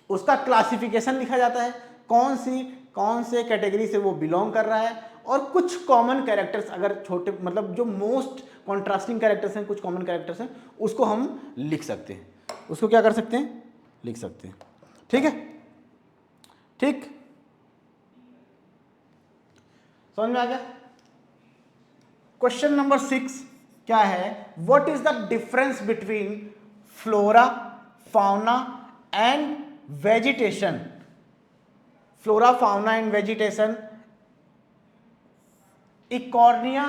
उसका क्लासिफिकेशन लिखा जाता है, कौन से कैटेगरी से वो बिलोंग कर रहा है, और कुछ कॉमन कैरेक्टर्स, अगर छोटे मतलब जो मोस्ट कॉन्ट्रास्टिंग कैरेक्टर्स हैं, कुछ कॉमन कैरेक्टर्स हैं, उसको हम लिख सकते हैं, उसको क्या कर सकते हैं, लिख सकते हैं। ठीक है, ठीक, समझ में आ गया? क्वेश्चन नंबर 6 क्या है, what is the difference between flora, fauna and vegetation? Flora, fauna and vegetation, Eichhornia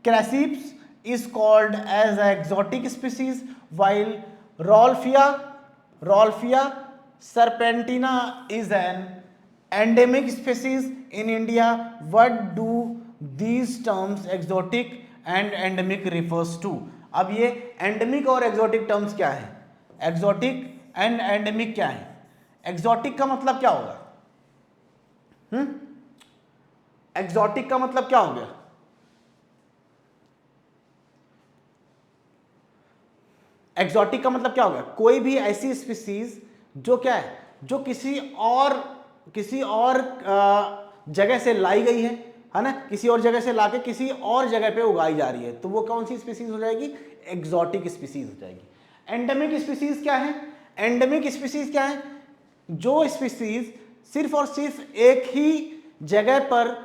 crassips is called as an exotic species, while Rolfia serpentina is an endemic species in India. What do these terms exotic and endemic refers to? अब ये endemic और exotic terms क्या है, exotic and endemic क्या है? Exotic का मतलब क्या होगा? एक्सोटिक का मतलब क्या हो गया? एक्सोटिक का मतलब क्या हो गया? कोई भी ऐसी स्पीसीज जो क्या है, जो किसी और जगह से लाई गई है ना, किसी और जगह से लाके किसी और जगह पे उगाई जा रही है, तो वो कौन सी स्पीसीज हो जाएगी? एक्सोटिक स्पीसीज हो जाएगी। एंडेमिक स्पीसीज क्या है? एंडेमिक स्पीसीज क्या है? जो स्पीसीज सिर्फ और सिर्फ एक ही जगह पर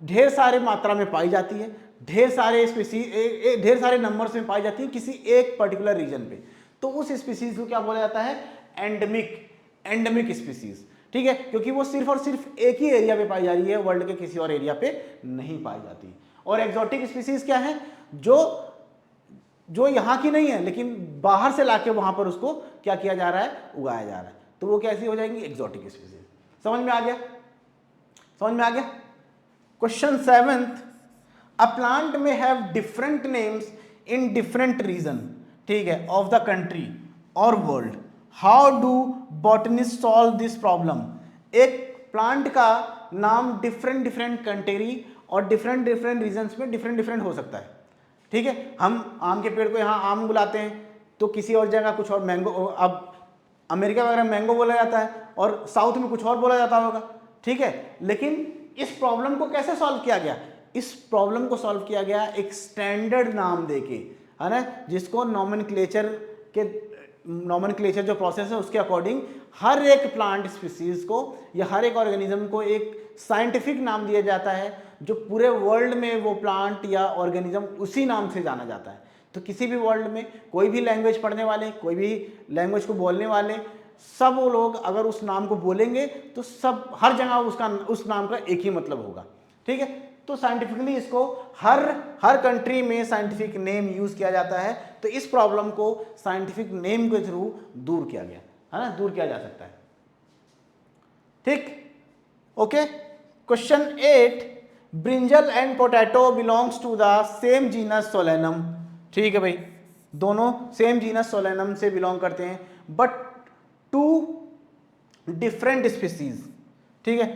ढेर सारे मात्रा में पाई जाती है, ढेर सारे नंबर्स में पाई जाती है किसी एक पर्टिकुलर रीजन पे, तो उस स्पीसीज को क्या बोला जाता है? Endemic species. ठीक है, क्योंकि वो सिर्फ और सिर्फ एक ही एरिया पे पाई जा रही है, वर्ल्ड के किसी और एरिया पे नहीं पाई जाती। और एक्सोटिक स्पीसीज क्या है? जो जो यहाँ की नहीं है लेकिन बाहर से लाके वहां पर उसको क्या किया जा रहा है, उगाया जा रहा है, तो वो कैसी हो जाएंगी, एक्सोटिक स्पीसीज। समझ में आ गया, समझ में आ गया। Question 7th, a plant may have different names in different region, ठीक है, ऑफ द कंट्री और world, how do botanist solve this problem. एक प्लांट का नाम डिफरेंट डिफरेंट कंट्री और डिफरेंट डिफरेंट रीजन्स में डिफरेंट डिफरेंट हो सकता है, ठीक है। हम आम के पेड़ को यहाँ आम बुलाते हैं, तो किसी और जगह कुछ और मैंगो, अब अमेरिका वगैरह मैंगो बोला जाता है और साउथ में कुछ और बोला जाता होगा, ठीक है। लेकिन इस प्रॉब्लम को कैसे सॉल्व किया गया, इस प्रॉब्लम को सॉल्व किया गया एक स्टैंडर्ड नाम देके, है ना, जिसको नॉमेनक्लेचर जो प्रोसेस है उसके अकॉर्डिंग हर एक प्लांट स्पीसीज को या हर एक ऑर्गेनिज्म को एक साइंटिफिक नाम दिया जाता है, जो पूरे वर्ल्ड में वो प्लांट या ऑर्गेनिज्म उसी नाम से जाना जाता है। तो किसी भी वर्ल्ड में कोई भी लैंग्वेज पढ़ने वाले, कोई भी लैंग्वेज को बोलने वाले, सब वो लोग अगर उस नाम को बोलेंगे तो सब हर जगह उसका उस नाम का एक ही मतलब होगा, ठीक है। तो साइंटिफिकली इसको हर कंट्री में साइंटिफिक नेम यूज किया जाता है, तो इस प्रॉब्लम को साइंटिफिक नेम के थ्रू दूर किया गया है ना, दूर किया जा सकता है, ठीक, okay. Question 8, brinjal and potato belongs to the same genus Solanum, ठीक है भाई, दोनों सेम जीनस सोलेनम से बिलोंग करते हैं, बट टू डिफरेंट स्पीसीज, ठीक है,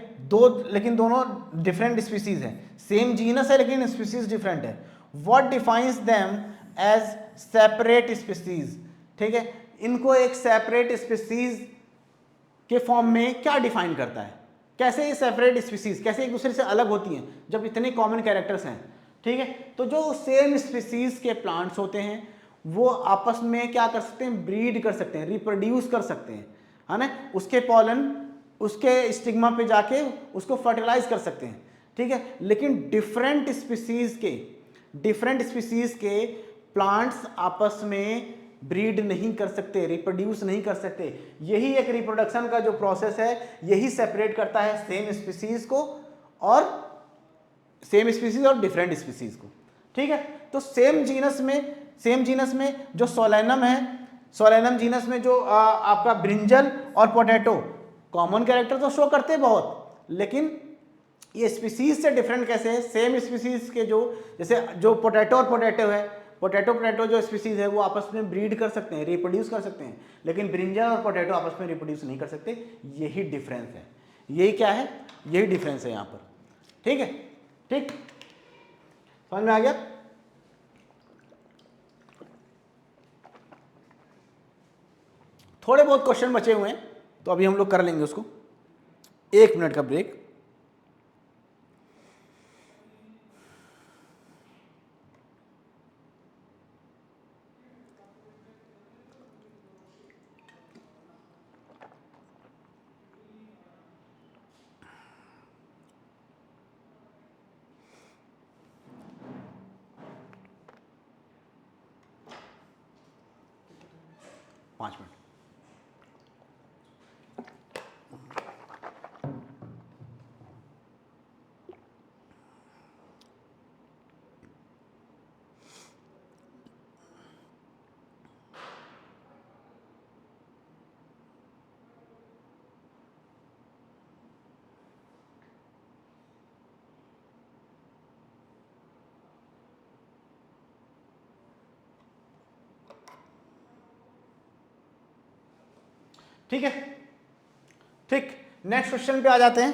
लेकिन दोनों डिफरेंट स्पीसीज है, सेम जीनस है लेकिन स्पीसीज डिफरेंट है। What defines them as separate species, ठीक है, इनको एक सेपरेट स्पीसीज के फॉर्म में क्या डिफाइन करता है, कैसे ये सेपरेट स्पीसीज कैसे एक दूसरे से अलग होती हैं जब इतने कॉमन कैरेक्टर्स हैं, ठीक है। तो जो सेम स्पीसीज के प्लांट्स होते हैं वो आपस में क्या कर सकते हैं, ब्रीड कर सकते हैं, रिप्रोड्यूस कर सकते हैं, है ना, उसके पॉलन उसके स्टिग्मा पे जाके उसको फर्टिलाइज कर सकते हैं, ठीक है। लेकिन डिफरेंट स्पीसीज के प्लांट्स आपस में ब्रीड नहीं कर सकते, रिप्रोड्यूस नहीं कर सकते। यही एक रिप्रोडक्शन का जो प्रोसेस है, यही सेपरेट करता है सेम स्पीसीज और डिफरेंट स्पीसीज को, ठीक है। तो सेम जीनस में जो सोलेनम है, सोलेनम जीनस में जो आपका ब्रिंजल और पोटैटो कॉमन कैरेक्टर तो शो करते हैं बहुत, लेकिन ये स्पीसीज से डिफरेंट कैसे है, सेम स्पीसीज के जैसे जो पोटैटो और पोटैटो है, पोटैटो जो स्पीसीज है वो आपस में ब्रीड कर सकते हैं, रिप्रोड्यूस कर सकते हैं, लेकिन ब्रिंजल और पोटैटो आपस में रिप्रोड्यूस नहीं कर सकते। यही डिफरेंस है, यही क्या है, यही डिफरेंस है यहाँ पर, ठीक है, ठीक, समझ में आ गया। थोड़े बहुत क्वेश्चन बचे हुए हैं तो अभी हम लोग कर लेंगे उसको, 1 मिनट का ब्रेक। पाँच मिनट। ठीक है, ठीक, नेक्स्ट क्वेश्चन पे आ जाते हैं।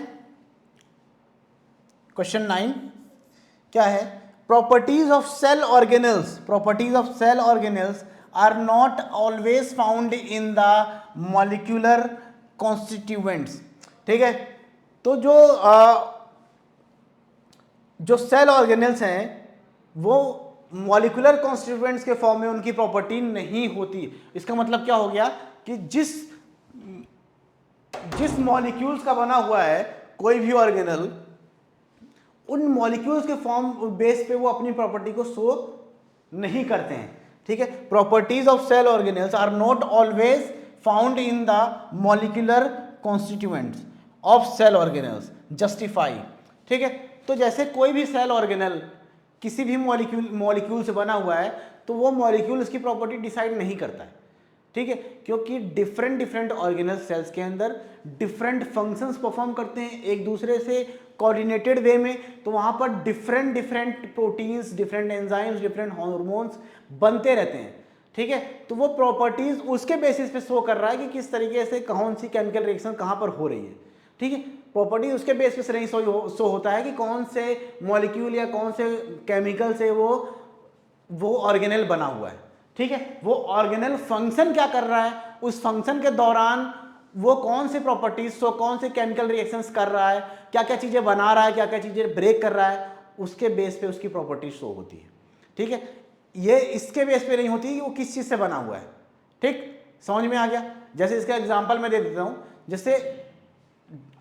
क्वेश्चन 9 क्या है, properties of cell organelles are not always found in the molecular constituents, ठीक है। तो जो सेल ऑर्गेनेल्स हैं वो मॉलिक्यूलर कॉन्स्टिट्यूएंट्स के फॉर्म में उनकी प्रॉपर्टी नहीं होती। इसका मतलब क्या हो गया कि जिस मॉलिक्यूल्स का बना हुआ है कोई भी ऑर्गेनल, उन मॉलिक्यूल्स के फॉर्म बेस पे वो अपनी प्रॉपर्टी को शो नहीं करते हैं, ठीक है। Properties of cell organelles are not always found in the molecular constituents of cell organelles justify, ठीक है। तो जैसे कोई भी सेल ऑर्गेनल किसी भी मॉलिक्यूल से बना हुआ है तो वो मॉलिक्यूल उसकी प्रॉपर्टी डिसाइड नहीं करता है, ठीक है, क्योंकि डिफरेंट ऑर्गेनल सेल्स के अंदर डिफरेंट फंक्शंस परफॉर्म करते हैं एक दूसरे से कोऑर्डिनेटेड वे में, तो वहां पर different proteins, different enzymes, different hormones बनते रहते हैं, ठीक है। तो वो प्रॉपर्टीज उसके बेसिस पे शो कर रहा है कि किस तरीके से कौन सी केमिकल रिएक्शन कहां पर हो रही है, ठीक है। प्रॉपर्टीज उसके बेसिस पे नहीं शो होता है कि कौन से मॉलिक्यूल या कौन से केमिकल से वो ऑर्गेनेल बना हुआ है, ठीक है। वो ऑर्गेनेल फंक्शन क्या कर रहा है, उस फंक्शन के दौरान वो कौन से प्रॉपर्टीज, तो कौन से केमिकल रिएक्शंस कर रहा है, क्या क्या चीजें बना रहा है, क्या क्या चीजें ब्रेक कर रहा है, उसके बेस पे उसकी प्रॉपर्टीज शो होती है, ठीक है। ये इसके बेस पे नहीं होती कि वो किस चीज से बना हुआ है, ठीक, समझ में आ गया। जैसे इसका एग्जांपल मैं दे देता हूं, जैसे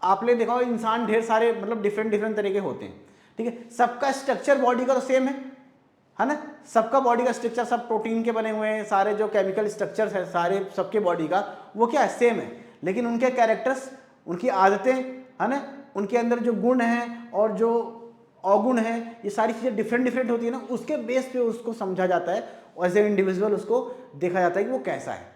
आपने देखा हो इंसान ढेर सारे मतलब डिफरेंट तरीके होते हैं, ठीक है। सबका स्ट्रक्चर बॉडी का तो सेम है ना, सबका बॉडी का स्ट्रक्चर सब प्रोटीन के बने हुए हैं, सारे जो केमिकल स्ट्रक्चर्स है सारे सबके बॉडी का वो क्या है, सेम है, लेकिन उनके कैरेक्टर्स, उनकी आदतें, है ना, उनके अंदर जो गुण हैं और जो अवगुण है, ये सारी चीज़ें डिफरेंट होती है ना, उसके बेस पे उसको समझा जाता है और एज ए इंडिविजुअल उसको देखा जाता है कि वो कैसा है,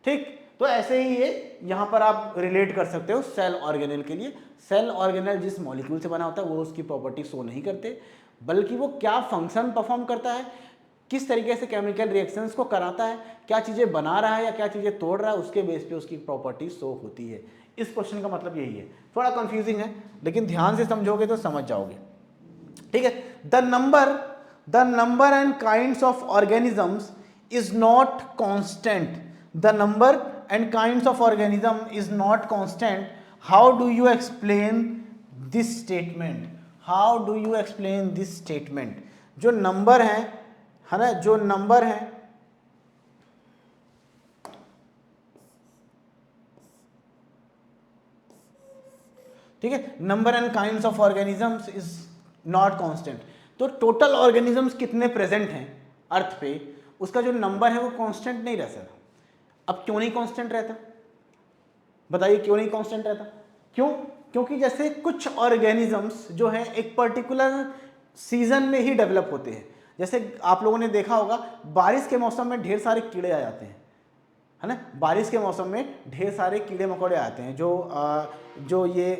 ठीक। तो ऐसे ही ये यहाँ पर आप रिलेट कर सकते हो सेल ऑर्गेनेल के लिए। सेल ऑर्गेनेल जिस मॉलिक्यूल से बना होता है वो उसकी प्रॉपर्टी शो नहीं करते, बल्कि वो क्या फंक्शन परफॉर्म करता है, किस तरीके से केमिकल रिएक्शंस को कराता है, क्या चीज़ें बना रहा है या क्या चीज़ें तोड़ रहा है, उसके बेस पे उसकी प्रॉपर्टी शो होती है। इस क्वेश्चन का मतलब यही है, थोड़ा कंफ्यूजिंग है लेकिन ध्यान से समझोगे तो समझ जाओगे, ठीक है। The number and kinds of organisms is not constant, the number and kinds of organism is not constant, how do you explain this statement, how do you explain this statement. जो नंबर है ना, जो number है, ठीक है, number and kinds of organisms is not constant, तो total organisms कितने present हैं अर्थ पे, उसका जो नंबर है वो कांस्टेंट नहीं रह सकता। अब क्यों नहीं कांस्टेंट रहता, बताइए क्यों नहीं कांस्टेंट रहता, क्यों, क्योंकि जैसे कुछ ऑर्गेनिजम्स जो है एक पर्टिकुलर सीजन में ही डेवलप होते हैं। जैसे आप लोगों ने देखा होगा बारिश के मौसम में ढेर सारे कीड़े आ जाते हैं, है ना, बारिश के मौसम में ढेर सारे कीड़े मकोड़े आते हैं, जो ये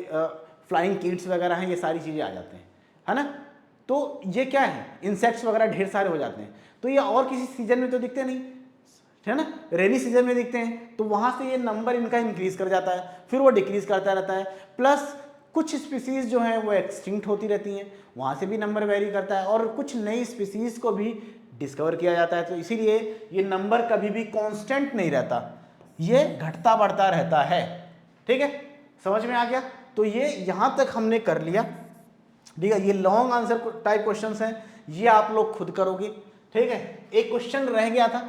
फ्लाइंग कीट्स वगैरह हैं, ये सारी चीज़ें आ जाते हैं, है ना। तो ये क्या है, इंसेक्ट्स वगैरह ढेर सारे हो जाते हैं, तो ये और किसी सीजन में तो दिखते नहीं, है ना, रेनी सीजन में दिखते हैं, तो वहाँ से ये नंबर इनका इंक्रीज कर जाता है, फिर वो डिक्रीज करता रहता है, प्लस कुछ स्पीसीज जो हैं वो एक्सटिंक्ट होती रहती हैं, वहाँ से भी नंबर वेरी करता है, और कुछ नई स्पीसीज को भी डिस्कवर किया जाता है, तो इसीलिए ये नंबर कभी भी कांस्टेंट नहीं रहता, ये घटता बढ़ता रहता है, ठीक है, समझ में आ गया। तो ये यहाँ तक हमने कर लिया, ठीक है। ये लॉन्ग आंसर टाइप क्वेश्चंस हैं, ये आप लोग खुद करोगे, ठीक है। एक क्वेश्चन रह गया था,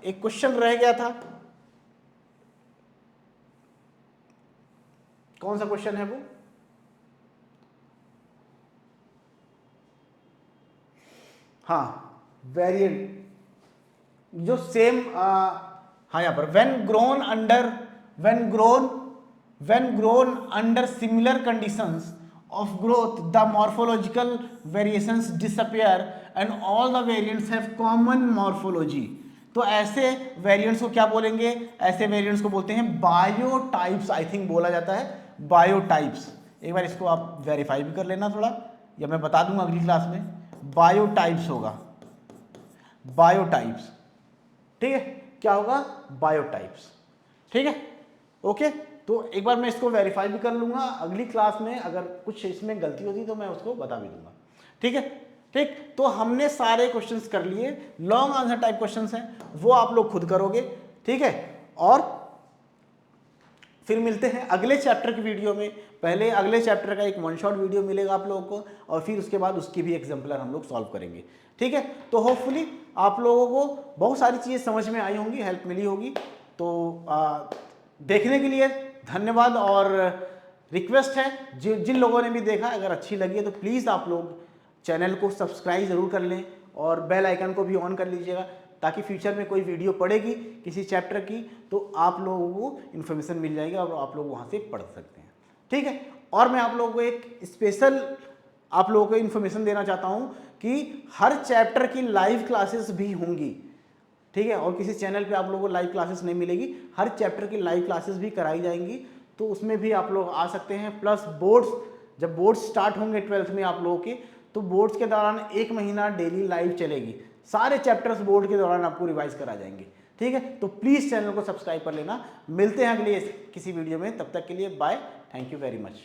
एक क्वेश्चन रह गया था, कौन सा क्वेश्चन है वो, हाँ, वेरिएंट जो सेम, हाँ यहाँ पर when grown under similar conditions of growth the morphological variations disappear and all the variants have common morphology। तो ऐसे वेरिएंट्स को क्या बोलेंगे, ऐसे वेरिएंट्स को बोलते हैं बायोटाइप्स, आई थिंक बोला जाता है बायोटाइप्स। एक बार इसको आप वेरीफाई भी कर लेना थोड़ा, या मैं बता दूंगा अगली क्लास में, बायोटाइप्स होगा, बायोटाइप्स, ठीक है, क्या होगा, बायोटाइप्स, ठीक है, ओके। तो एक बार मैं इसको वेरीफाई भी कर लूंगा, अगली क्लास में अगर कुछ इसमें गलती होती तो मैं उसको बता भी दूंगा, ठीक है, ठीक। तो हमने सारे क्वेश्चंस कर लिए, लॉन्ग आंसर टाइप क्वेश्चंस हैं, वो आप लोग खुद करोगे, ठीक है। और फिर मिलते हैं अगले चैप्टर की वीडियो में। पहले अगले चैप्टर का एक वन शॉट वीडियो मिलेगा आप लोगों को, और फिर उसके बाद उसकी भी एग्जाम्पलर हम लोग सॉल्व करेंगे, ठीक है। तो होपफुली आप लोगों को बहुत सारी चीज़ें समझ में आई होंगी, हेल्प मिली होगी। तो देखने के लिए धन्यवाद, और रिक्वेस्ट है जिन लोगों ने भी देखा, अगर अच्छी लगी है तो प्लीज़ आप लोग चैनल को सब्सक्राइब ज़रूर कर लें और बेल आइकन को भी ऑन कर लीजिएगा, ताकि फ्यूचर में कोई वीडियो पड़ेगी किसी चैप्टर की तो आप लोगों को इन्फॉर्मेशन मिल जाएगी और आप लोग वहाँ से पढ़ सकते हैं, ठीक है। और मैं आप लोगों को एक स्पेशल आप लोगों को इन्फॉर्मेशन देना चाहता हूँ कि हर चैप्टर की लाइव क्लासेस भी होंगी, ठीक है। और किसी चैनल पे आप लोगों को लाइव क्लासेस नहीं मिलेगी, हर चैप्टर की लाइव क्लासेस भी कराई जाएंगी, तो उसमें भी आप लोग आ सकते हैं। प्लस बोर्ड्स, जब बोर्ड्स स्टार्ट होंगे 12th में आप लोगों के, तो बोर्ड्स के दौरान 1 महीना डेली लाइव चलेगी, सारे चैप्टर्स बोर्ड के दौरान आपको रिवाइज करा जाएंगे, ठीक है। तो प्लीज़ चैनल को सब्सक्राइब कर लेना। मिलते हैं अगले किसी वीडियो में, तब तक के लिए bye, thank you very much.